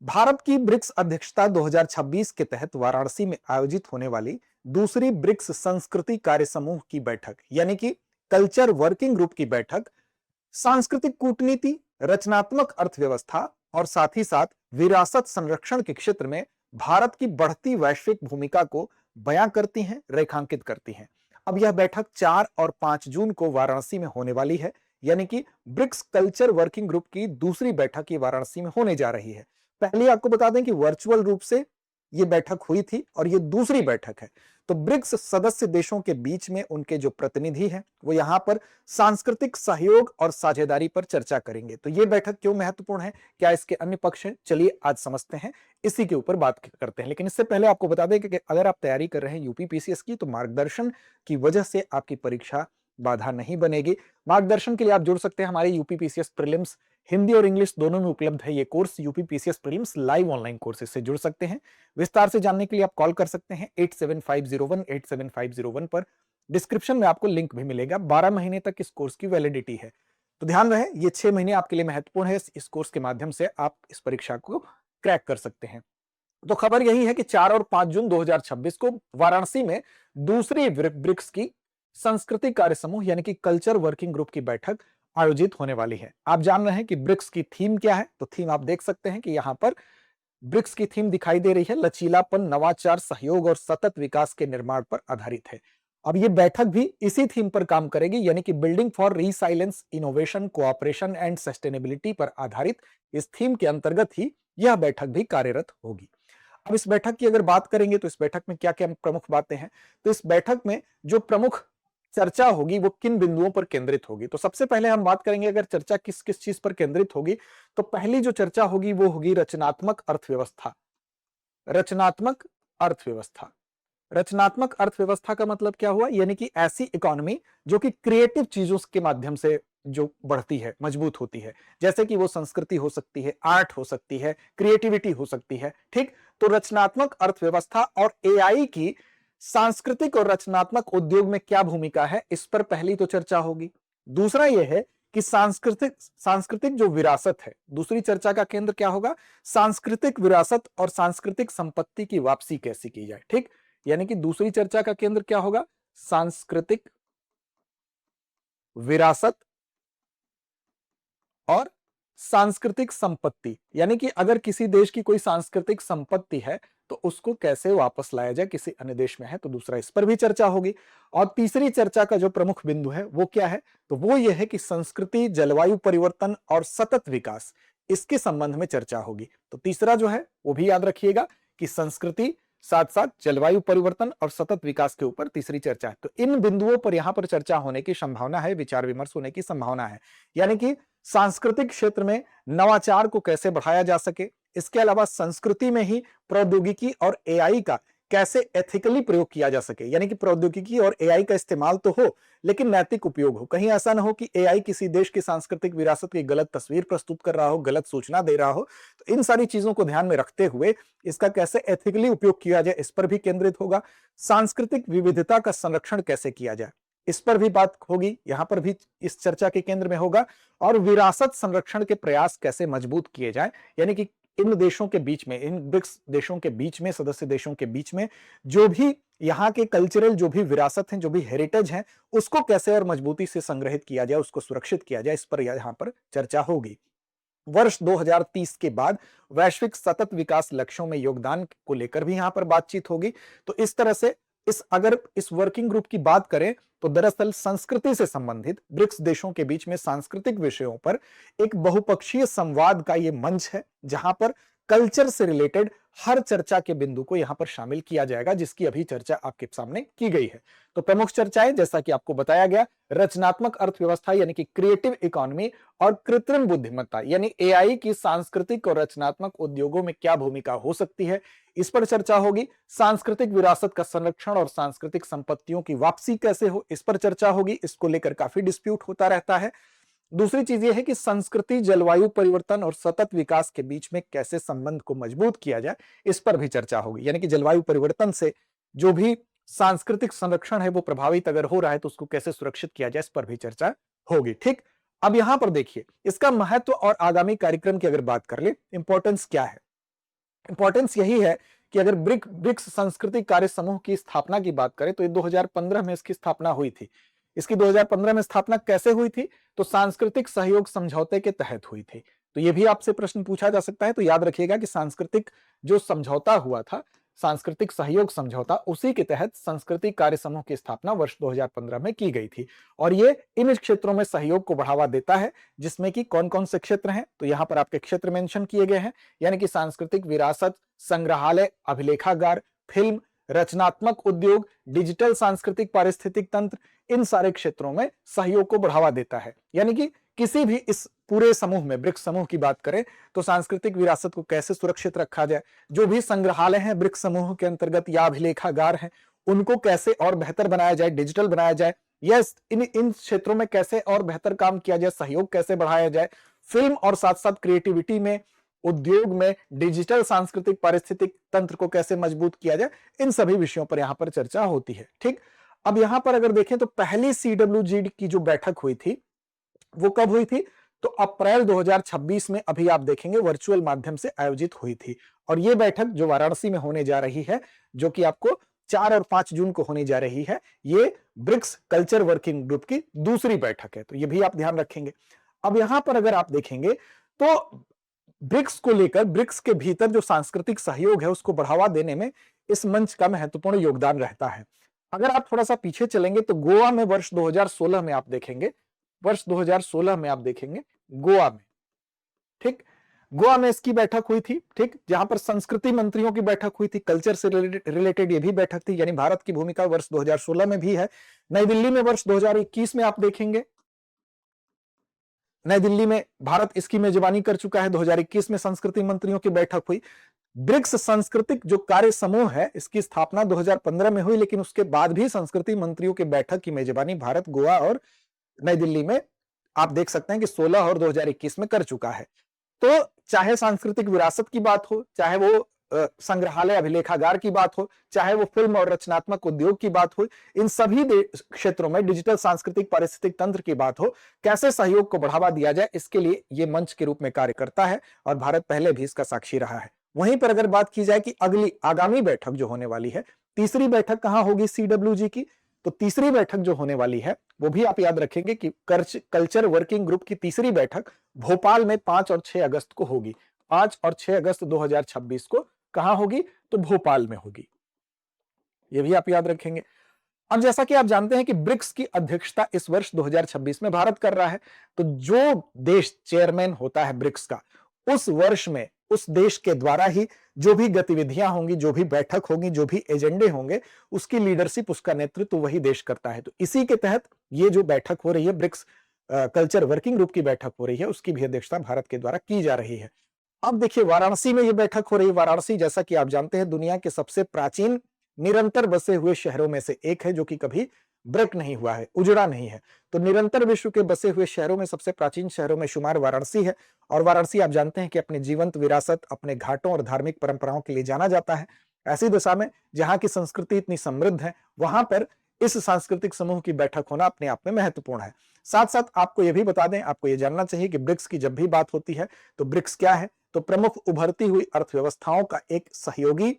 भारत की ब्रिक्स अध्यक्षता 2026 के तहत वाराणसी में आयोजित होने वाली दूसरी ब्रिक्स संस्कृति कार्य समूह की बैठक यानी कि कल्चर वर्किंग ग्रुप की बैठक सांस्कृतिक कूटनीति, रचनात्मक अर्थव्यवस्था और साथ ही साथ विरासत संरक्षण के क्षेत्र में भारत की बढ़ती वैश्विक भूमिका को बयां करती हैं, रेखांकित करती हैं। अब यह बैठक 4 और 5 जून को वाराणसी में होने वाली है, यानी कि ब्रिक्स कल्चर वर्किंग ग्रुप की दूसरी बैठक ये वाराणसी में होने जा रही है। पहले आपको बता दें कि वर्चुअल रूप से ये बैठक हुई थी और ये दूसरी बैठक है। तो ब्रिक्स सदस्य देशों के बीच में उनके जो प्रतिनिधि हैं वो यहां पर सांस्कृतिक सहयोग और साझेदारी पर चर्चा करेंगे। तो ये बैठक क्यों महत्वपूर्ण है, क्या इसके अन्य पक्ष हैं, चलिए आज समझते हैं, इसी के ऊपर बात करते हैं। लेकिन इससे पहले आपको बता दें कि अगर आप तैयारी कर रहे हैं यूपी पीसीएस की, तो मार्गदर्शन की वजह से आपकी परीक्षा बाधा नहीं बनेगी। मार्गदर्शन के लिए आप जुड़ सकते हैं हमारे यूपी पीसीएस प्रीलिम्स हिंदी और इंग्लिश दोनों में उपलब्ध है ये course. UP PCS prelims live online courses से जुड़ सकते हैं। विस्तार से जानने के लिए आप कॉल कर सकते हैं 8750187501 पर। डिस्क्रिप्शन में आपको लिंक भी मिलेगा। 12 महीने तक इस कोर्स की वैलिडिटी है। तो ध्यान रहे, ये 6 महीने आपके लिए महत्वपूर्ण है। इस कोर्स के माध्यम से आप इस परीक्षा को क्रैक कर सकते हैं। तो खबर यही है कि 4 और 5 जून 2026 को वाराणसी में दूसरी ब्रिक्स की संस्कृति कार्य समूह यानी कि कल्चर वर्किंग ग्रुप की बैठक आयोजित होने वाली है। आप जान रहे हैं कि ब्रिक्स की थीम क्या है, तो थीम आप देख सकते हैं कि यहां पर ब्रिक्स की थीम दिखाई दे रही है, लचीलापन, नवाचार, सहयोग और सतत विकास के निर्माण पर आधारित है। अब ये बैठक भी इसी थीम पर काम करेगी, यानी कि building for resilience, innovation, cooperation and sustainability पर आधारित इस थीम के अंतर्गत ही यह बैठक भी कार्यरत होगी। अब इस बैठक की अगर बात करेंगे तो इस बैठक में क्या क्या प्रमुख बातें हैं, तो इस बैठक में जो प्रमुख चर्चा होगी वो किन बिंदुओं पर केंद्रित होगी। तो सबसे पहले हम बात करेंगे अगर चर्चा किस किस चीज पर केंद्रित होगी, तो पहली जो चर्चा होगी वो होगी रचनात्मक अर्थव्यवस्था। रचनात्मक अर्थव्यवस्था, रचनात्मक अर्थव्यवस्था का मतलब क्या हुआ, यानी कि ऐसी इकोनॉमी जो कि क्रिएटिव चीजों के माध्यम से जो बढ़ती है, मजबूत होती है। जैसे कि वो संस्कृति हो सकती है, आर्ट हो सकती है, क्रिएटिविटी हो सकती है। ठीक, तो रचनात्मक अर्थव्यवस्था और एआई की सांस्कृतिक और रचनात्मक उद्योग में क्या भूमिका है, इस पर पहली तो चर्चा होगी। दूसरा यह है कि सांस्कृतिक सांस्कृतिक जो विरासत है, दूसरी चर्चा का केंद्र क्या होगा, सांस्कृतिक विरासत और सांस्कृतिक संपत्ति की वापसी कैसे की जाए। ठीक, यानी कि दूसरी चर्चा का केंद्र क्या होगा, सांस्कृतिक विरासत और सांस्कृतिक संपत्ति। यानी कि अगर किसी देश की कोई सांस्कृतिक संपत्ति है तो उसको कैसे वापस लाया जाए, किसी अन्य देश में है तो दूसरा, इस पर भी चर्चा होगी। और तीसरी चर्चा का जो प्रमुख बिंदु है वो क्या है, तो वो ये है कि संस्कृति, जलवायु परिवर्तन और सतत विकास, इसके संबंध में चर्चा होगी। तो तीसरा जो है वो भी याद रखिएगा कि संस्कृति, साथ साथ जलवायु परिवर्तन और सतत विकास के ऊपर तीसरी चर्चा है। तो इन बिंदुओं पर यहां पर चर्चा होने की संभावना है, विचार विमर्श होने की संभावना है। यानी कि सांस्कृतिक क्षेत्र में नवाचार को कैसे बढ़ाया जा सके, इसके अलावा संस्कृति में ही प्रौद्योगिकी और एआई का कैसे एथिकली प्रयोग किया जा सके, यानी कि प्रौद्योगिकी और एआई का इस्तेमाल तो हो लेकिन नैतिक उपयोग हो। कहीं ऐसा ना हो कि एआई किसी देश की सांस्कृतिक विरासत की गलत तस्वीर प्रस्तुत कर रहा हो, गलत सूचना दे रहा हो। तो इन सारी चीजों को ध्यान में रखते हुए इसका कैसे एथिकली उपयोग किया जाए, इस पर भी केंद्रित होगा। सांस्कृतिक विविधता का संरक्षण कैसे किया जाए, इस पर भी बात होगी, यहां पर भी इस चर्चा के केंद्र में होगा। और विरासत संरक्षण के प्रयास कैसे मजबूत किए जाए, यानी कि इन देशों के बीच में, इन ब्रिक्स देशों के बीच में, सदस्य देशों के बीच में जो भी यहाँ के कल्चरल जो भी विरासत हैं, जो भी हेरिटेज हैं, उसको कैसे और मजबूती से संग्रहित किया जाए, उसको सुरक्षित किया जाए, इस पर यहाँ पर चर्चा होगी। वर्ष 2030 के बाद वैश्विक सतत विकास लक्ष्यों में योगदान को लेकर भी यहां पर बातचीत होगी। तो इस तरह से अगर इस वर्किंग ग्रुप की बात करें तो दरअसल संस्कृति से संबंधित ब्रिक्स देशों के बीच में सांस्कृतिक विषयों पर एक बहुपक्षीय संवाद का ये मंच है, जहां पर कल्चर से रिलेटेड हर चर्चा के बिंदु को यहां पर शामिल किया जाएगा, जिसकी अभी चर्चा आपके सामने की गई है। तो प्रमुख चर्चाएं जैसा कि आपको बताया गया, रचनात्मक अर्थव्यवस्था यानी कि क्रिएटिव इकोनॉमी और कृत्रिम बुद्धिमत्ता यानी एआई की सांस्कृतिक और रचनात्मक उद्योगों में क्या भूमिका हो सकती है, इस पर चर्चा होगी। सांस्कृतिक विरासत का संरक्षण और सांस्कृतिक संपत्तियों की वापसी कैसे हो, इस पर चर्चा होगी। इसको लेकर काफी डिस्प्यूट होता रहता है। दूसरी चीज यह है कि संस्कृति, जलवायु परिवर्तन और सतत विकास के बीच में कैसे संबंध को मजबूत किया जाए, इस पर भी चर्चा होगी। यानी कि जलवायु परिवर्तन से जो भी सांस्कृतिक संरक्षण है वो प्रभावित अगर हो रहा है तो उसको कैसे सुरक्षित किया जाए, इस पर भी चर्चा होगी। ठीक, अब यहां पर देखिए इसका महत्व और आगामी कार्यक्रम की अगर बात कर ले, इंपॉर्टेंस क्या है। इंपॉर्टेंस यही है कि अगर ब्रिक्स सांस्कृतिक कार्य समूह की स्थापना की बात करें तो ये 2015 में इसकी स्थापना हुई थी। इसकी 2015 में स्थापना कैसे हुई थी? तो सांस्कृतिक सहयोग समझौते के तहत हुई थी। तो ये भी आपसे प्रश्न पूछा जा सकता है, तो याद रखिएगा कि सांस्कृतिक जो समझौता हुआ था, सांस्कृतिक सहयोग समझौता, उसी के तहत सांस्कृतिक कार्य समूह की स्थापना वर्ष 2015 में की गई थी। और ये इन क्षेत्रों में सहयोग को बढ़ावा देता है, जिसमें कि कौन-कौन से क्षेत्र हैं, तो यहां पर आपके क्षेत्र मेंशन किए गए हैं, यानी कि सांस्कृतिक विरासत, संग्रहालय, अभिलेखागार, फिल्म, रचनात्मक उद्योग, डिजिटल सांस्कृतिक पारिस्थितिक तंत्र, इन सारे क्षेत्रों में सहयोग को बढ़ावा देता है। यानी कि किसी भी इस पूरे समूह में, ब्रिक्स समूह की बात करें तो सांस्कृतिक विरासत को कैसे सुरक्षित रखा जाए, जो भी संग्रहालय हैं ब्रिक्स समूह के अंतर्गत या अभिलेखागार हैं, उनको कैसे और बेहतर बनाया जाए, डिजिटल बनाया जाए, यस इन क्षेत्रों में कैसे और बेहतर काम किया जाए, सहयोग कैसे बढ़ाया जाए, फिल्म और साथ साथ क्रिएटिविटी में, उद्योग में, डिजिटल सांस्कृतिक पारिस्थितिक तंत्र को कैसे मजबूत किया जाए, इन सभी विषयों पर यहां पर चर्चा होती है। ठीक, अब यहां पर अगर देखें तो पहली CWG की जो बैठक हुई थी वो कब हुई थी? तो अप्रैल 2026 में अभी आप देखेंगे वर्चुअल माध्यम से आयोजित हुई थी। और ये बैठक जो वाराणसी में होने जा रही है, जो कि आपको 4 और 5 जून को होने जा रही है, ये ब्रिक्स कल्चर वर्किंग ग्रुप की दूसरी बैठक है, तो ये भी आप ध्यान रखेंगे। अब यहां पर अगर आप देखेंगे तो ब्रिक्स को लेकर, ब्रिक्स के भीतर जो सांस्कृतिक सहयोग है उसको बढ़ावा देने में इस मंच का महत्वपूर्ण योगदान रहता है। अगर आप थोड़ा सा पीछे चलेंगे तो गोवा में वर्ष 2016 में आप देखेंगे, वर्ष 2016 में आप देखेंगे गोवा में, ठीक, गोवा में इसकी बैठक हुई थी, ठीक, जहां पर संस्कृति मंत्रियों की बैठक हुई थी, कल्चर से रिलेटेड ये भी बैठक थी, यानी भारत की भूमिका वर्ष 2016 में भी है। नई दिल्ली में वर्ष 2021 में आप देखेंगे, नई दिल्ली में भारत इसकी मेजबानी कर चुका है, 2021 में संस्कृति मंत्रियों की बैठक हुई। ब्रिक्स सांस्कृतिक जो कार्य समूह है, इसकी स्थापना 2015 में हुई, लेकिन उसके बाद भी संस्कृति मंत्रियों की बैठक की मेजबानी भारत, गोवा और नई दिल्ली में आप देख सकते हैं कि 16 और 2021 में कर चुका है। तो चाहे सांस्कृतिक विरासत की बात हो, चाहे वो संग्रहालय अभिलेखागार की बात हो, चाहे वो फिल्म और रचनात्मक उद्योग की बात हो, इन सभी क्षेत्रों में डिजिटल सांस्कृतिक पारिस्थितिक तंत्र की बात हो, कैसे सहयोग को बढ़ावा दिया जाए, इसके लिए ये मंच के रूप में कार्य करता है और भारत पहले भी इसका साक्षी रहा है। वहीं पर अगर बात की जाए कि अगली आगामी बैठक जो होने वाली है, तीसरी बैठक कहां होगी CWG की, तो तीसरी बैठक जो होने वाली है वो भी आप याद रखेंगे कि कल्चर वर्किंग ग्रुप की तीसरी बैठक भोपाल में 5 और 6 अगस्त को होगी। 5 और 6 अगस्त 2026 को कहां होगी? तो भोपाल में होगी, ये भी आप याद रखेंगे। अब जैसा कि आप जानते हैं कि ब्रिक्स की अध्यक्षता इस वर्ष 2026 में भारत कर रहा है, तो जो देश चेयरमैन होता है ब्रिक्स का, उस वर्ष में उस देश के द्वारा ही जो भी गतिविधियां होंगी, जो भी बैठक होगी, जो भी एजेंडे होंगे, उसकी लीडरशिप, उसका नेतृत्व वही देश करता है। तो इसी के तहत ये जो बैठक हो रही है, ब्रिक्स कल्चर वर्किंग ग्रुप की बैठक हो रही है, उसकी भी अध्यक्षता भारत के द्वारा की जा रही है। अब देखिए वाराणसी में ये बैठक हो रही है। वाराणसी जैसा कि आप जानते हैं दुनिया के सबसे प्राचीन निरंतर बसे हुए शहरों में से एक है, जो कि कभी ब्रेक नहीं हुआ है, उजड़ा नहीं है। तो निरंतर विश्व के बसे हुए शहरों में सबसे प्राचीन शहरों में शुमार वाराणसी है। और वाराणसी आप जानते हैं कि अपने जीवंत विरासत, अपने घाटों और धार्मिक परंपराओं के लिए जाना जाता है। ऐसी दिशा में जहां की संस्कृति इतनी समृद्ध है, वहां पर इस सांस्कृतिक समूह की बैठक होना अपने आप में महत्वपूर्ण है। साथ साथ आपको यह भी बता दें, आपको यह जानना चाहिए कि ब्रिक्स की जब भी बात होती है तो ब्रिक्स क्या है? तो प्रमुख उभरती हुई अर्थव्यवस्थाओं का एक सहयोगी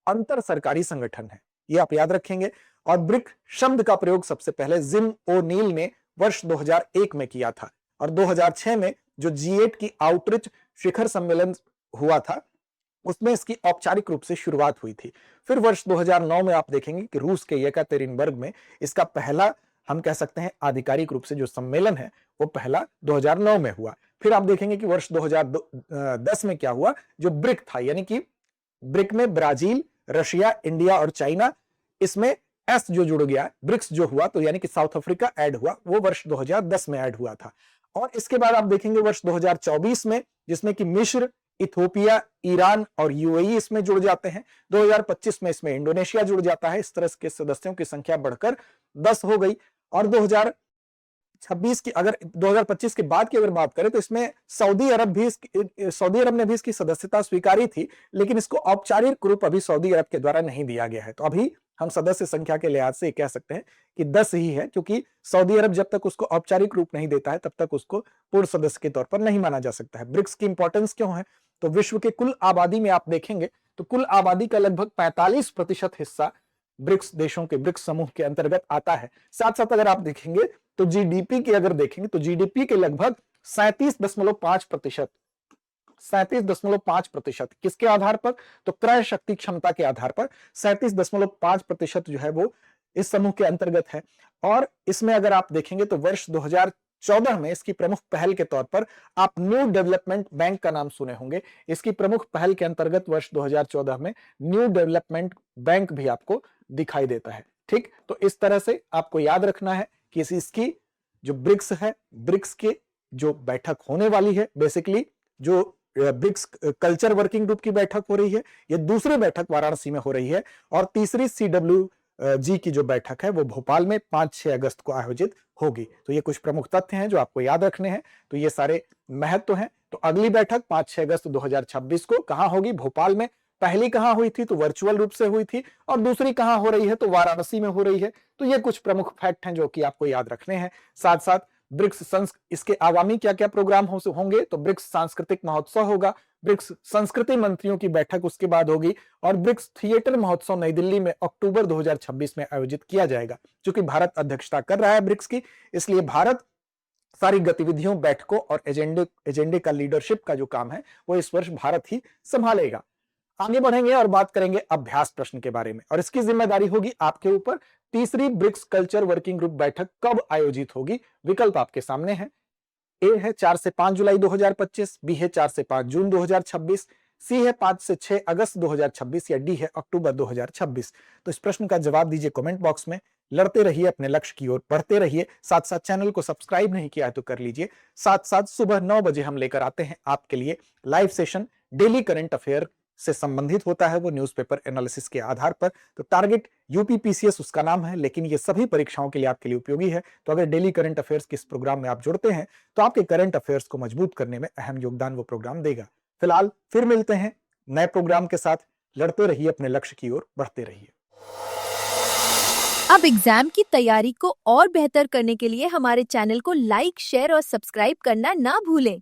अंतर सरकारी संगठन है, ये आप याद रखेंगे। और ब्रिक शब्द का प्रयोग सबसे पहले जिम ओ'नील ने वर्ष 2001 में किया था, और 2006 में जो G8 की आउटरीच शिखर सम्मेलन हुआ था, उसमें इसकी औपचारिक रूप से शुरुआत हुई थी। फिर वर्ष 2009 में आप देखेंगे कि रूस के येकातेरिनबर्ग में इसका पहला, हम कह सकते हैं आधिकारिक रूप से जो सम्मेलन है, वो पहला 2009 में हुआ। फिर आप देखेंगे कि वर्ष 2010 में क्या हुआ, जो ब्रिक था, यानी कि ब्रिक में ब्राजील, रशिया, इंडिया और चाइना, इसमें एस जो जुड़ गया, ब्रिक्स जो हुआ, तो यानी कि साउथ अफ्रीका ऐड हुआ, वो वर्ष 2010 में ऐड हुआ था। और इसके बाद आप देखेंगे वर्ष 2024 में, जिसमें कि मिस्र, इथोपिया, ईरान और यूएई इसमें जुड़ जाते हैं। 2025 में इसमें इंडोनेशिया जुड़ जाता है। इस तरह के सदस्यों की संख्या बढ़कर 10 हो गई। और 2026 की, अगर 2025 के बाद की अगर बात करें तो इसमें सऊदी अरब ने भी इसकी सदस्यता स्वीकारी थी, लेकिन इसको औपचारिक रूप अभी सऊदी अरब के द्वारा नहीं दिया गया है। तो अभी हम सदस्य संख्या के लिहाज से कह सकते हैं कि 10 ही है, क्योंकि सऊदी अरब जब तक उसको औपचारिक रूप नहीं देता है तब तक उसको पूर्ण सदस्य के तौर पर नहीं माना जा सकता है। ब्रिक्स की इंपॉर्टेंस क्यों है? तो विश्व के कुल आबादी में आप देखेंगे तो कुल आबादी का लगभग 45% हिस्सा ब्रिक्स देशों के, ब्रिक्स समूह के अंतर्गत आता है। साथ साथ अगर आप देखेंगे तो जीडीपी की अगर देखेंगे तो जीडीपी के लगभग 37.5%, 37.5% किसके आधार पर? तो क्रय शक्ति क्षमता के आधार पर 37.5% जो है वो इस समूह के अंतर्गत है। और इसमें अगर आप देखेंगे तो वर्ष 2014 में इसकी प्रमुख पहल के तौर पर आप न्यू डेवलपमेंट बैंक का नाम सुने होंगे। इसकी प्रमुख पहल के अंतर्गत वर्ष 2014 में न्यू डेवलपमेंट बैंक भी आपको दिखाई देता है। ठीक, तो इस तरह से आपको याद रखना है कि इसकी जो ब्रिक्स है, ब्रिक्स के जो बैठक होने वाली है, बेसिकली जो ब्रिक्स कल्चर वर्किंग ग्रुप की बैठक हो रही है, ये दूसरी बैठक वाराणसी में हो रही है, और तीसरी CWG की जो बैठक है वो भोपाल में 5-6 अगस्त को आयोजित होगी। तो ये कुछ प्रमुख तथ्य हैं जो आपको याद रखने हैं। तो ये सारे महत्व हैं। तो अगली बैठक 5-6 अगस्त 2026 को कहां होगी? भोपाल में। पहली कहां हुई थी? तो वर्चुअल रूप से हुई थी। और दूसरी कहां हो रही है? तो वाराणसी में हो रही है। तो ये कुछ प्रमुख फैक्ट हैं जो कि आपको याद रखने हैं। साथ साथ ब्रिक्स इसके आगामी क्या क्या प्रोग्राम होंगे? तो ब्रिक्स सांस्कृतिक महोत्सव होगा, ब्रिक्स संस्कृति मंत्रियों की बैठक उसके बाद होगी, और ब्रिक्स थिएटर महोत्सव नई दिल्ली में अक्टूबर 2026 में आयोजित किया जाएगा। क्योंकि भारत अध्यक्षता कर रहा है ब्रिक्स की, इसलिए भारत सारी गतिविधियों, बैठकों और एजेंडे का लीडरशिप का जो काम है वो इस वर्ष भारत ही संभालेगा। आगे बढ़ेंगे और बात करेंगे अभ्यास प्रश्न के बारे में, और इसकी जिम्मेदारी होगी आपके ऊपर। तीसरी ब्रिक्स कल्चर वर्किंग ग्रुप बैठक कब आयोजित होगी? विकल्प आपके सामने है। ए है 4 से 5 जुलाई 2025, बी है 4 से 5 जून 2026, सी है 5 से 6 अगस्त 2026, या डी है अक्टूबर 2026। तो इस प्रश्न का जवाब दीजिए कमेंट बॉक्स में। लड़ते रहिए, अपने लक्ष्य की ओर बढ़ते रहिए। साथ साथ चैनल को सब्सक्राइब नहीं किया है तो कर लीजिए। साथ साथ सुबह 9 बजे हम लेकर आते हैं आपके लिए live session. Daily current affair से संबंधित होता है वो, न्यूज़पेपर एनालिसिस के आधार पर। तो टारगेट यूपीपीसीएस उसका नाम है, लेकिन ये सभी परीक्षाओं के लिए आपके लिए उपयोगी है। तो अगर डेली करंट अफेयर्स के इस प्रोग्राम में आप जुड़ते हैं तो आपके करंट अफेयर्स को मजबूत करने में अहम योगदान वो प्रोग्राम देगा। फिलहाल फिर मिलते हैं नए प्रोग्राम के साथ। लड़ते रहिए, अपने लक्ष्य की ओर बढ़ते रहिए। अब एग्जाम की तैयारी को और बेहतर करने के लिए हमारे चैनल को लाइक, शेयर और सब्सक्राइब करना ना भूलें।